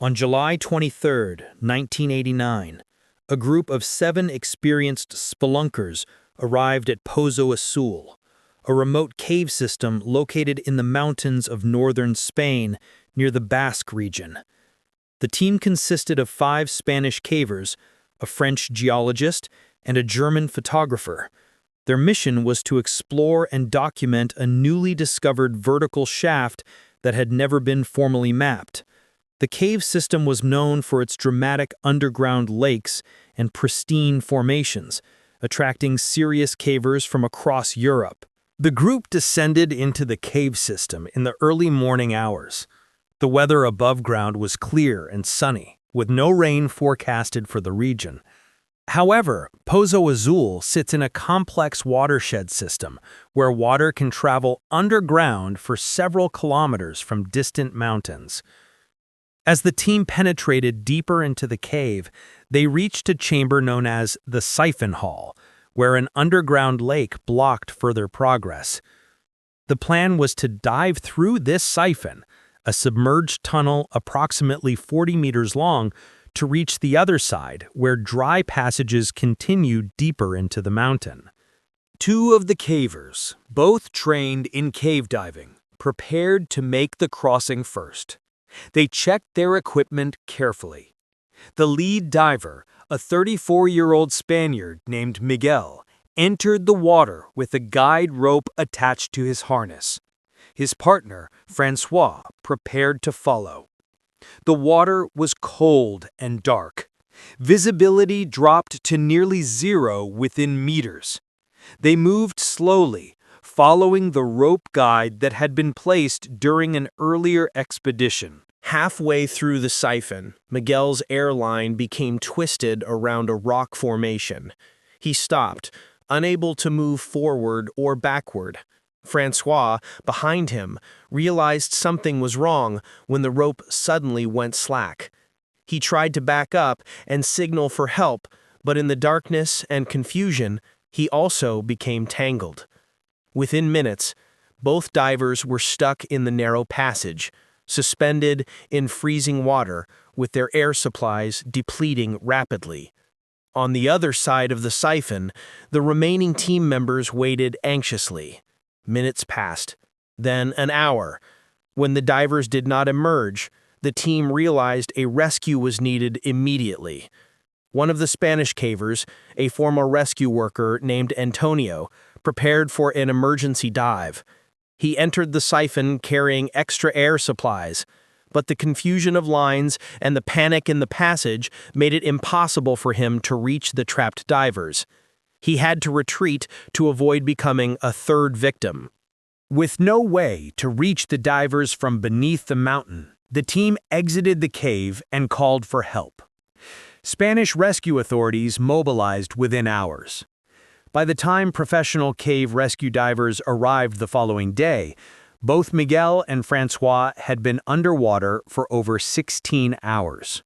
On July 23, 1989, a group of 7 experienced spelunkers arrived at Pozo Azul, a remote cave system located in the mountains of northern Spain near the Basque region. The team consisted of 5 Spanish cavers, a French geologist, and a German photographer. Their mission was to explore and document a newly discovered vertical shaft that had never been formally mapped. The cave system was known for its dramatic underground lakes and pristine formations, attracting serious cavers from across Europe. The group descended into the cave system in the early morning hours. The weather above ground was clear and sunny, with no rain forecasted for the region. However, Pozo Azul sits in a complex watershed system where water can travel underground for several kilometers from distant mountains. As the team penetrated deeper into the cave, they reached a chamber known as the siphon hall, where an underground lake blocked further progress. The plan was to dive through this siphon, a submerged tunnel approximately 40 meters long, to reach the other side, where dry passages continued deeper into the mountain. 2 of the cavers, both trained in cave diving, prepared to make the crossing first. They checked their equipment carefully. The lead diver, a 34-year-old Spaniard named Miguel, entered the water with a guide rope attached to his harness. His partner, Francois, prepared to follow. The water was cold and dark. Visibility dropped to nearly zero within meters. They moved slowly, following the rope guide that had been placed during an earlier expedition. Halfway through the siphon, Miguel's airline became twisted around a rock formation. He stopped, unable to move forward or backward. Francois, behind him, realized something was wrong when the rope suddenly went slack. He tried to back up and signal for help, but in the darkness and confusion, he also became tangled. Within minutes, both divers were stuck in the narrow passage, suspended in freezing water with their air supplies depleting rapidly. On the other side of the siphon, the remaining team members waited anxiously. Minutes passed, then an hour. When the divers did not emerge, the team realized a rescue was needed immediately. One of the Spanish cavers, a former rescue worker named Antonio, prepared for an emergency dive. He entered the siphon carrying extra air supplies, but the confusion of lines and the panic in the passage made it impossible for him to reach the trapped divers. He had to retreat to avoid becoming a third victim. With no way to reach the divers from beneath the mountain, the team exited the cave and called for help. Spanish rescue authorities mobilized within hours. By the time professional cave rescue divers arrived the following day, both Miguel and Francois had been underwater for over 16 hours.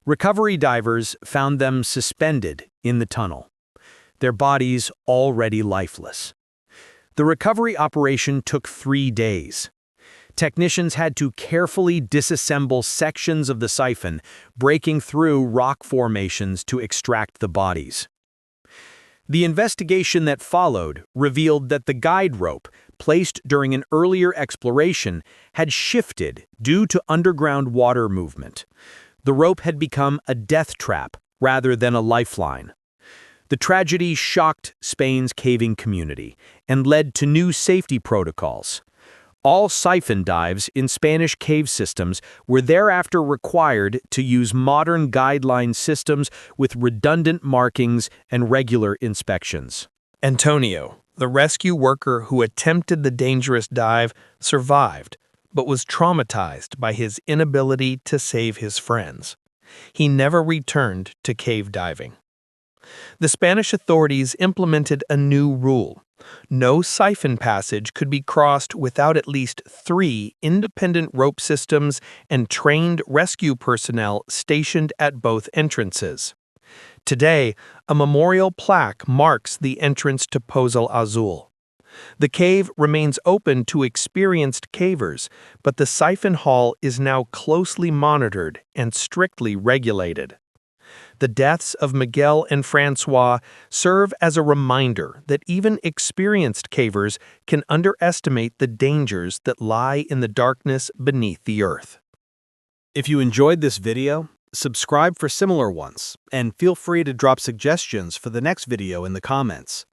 Recovery divers found them suspended in the tunnel, their bodies already lifeless. The recovery operation took 3 days. Technicians had to carefully disassemble sections of the siphon, breaking through rock formations to extract the bodies. The investigation that followed revealed that the guide rope, placed during an earlier exploration, had shifted due to underground water movement. The rope had become a death trap rather than a lifeline. The tragedy shocked Spain's caving community and led to new safety protocols. All siphon dives in Spanish cave systems were thereafter required to use modern guideline systems with redundant markings and regular inspections. Antonio, the rescue worker who attempted the dangerous dive, survived, but was traumatized by his inability to save his friends. He never returned to cave diving. The Spanish authorities implemented a new rule. No siphon passage could be crossed without at least 3 independent rope systems and trained rescue personnel stationed at both entrances. Today, a memorial plaque marks the entrance to Pozo Azul. The cave remains open to experienced cavers, but the siphon hall is now closely monitored and strictly regulated. The deaths of Miguel and Francois serve as a reminder that even experienced cavers can underestimate the dangers that lie in the darkness beneath the earth. If you enjoyed this video, subscribe for similar ones, and feel free to drop suggestions for the next video in the comments.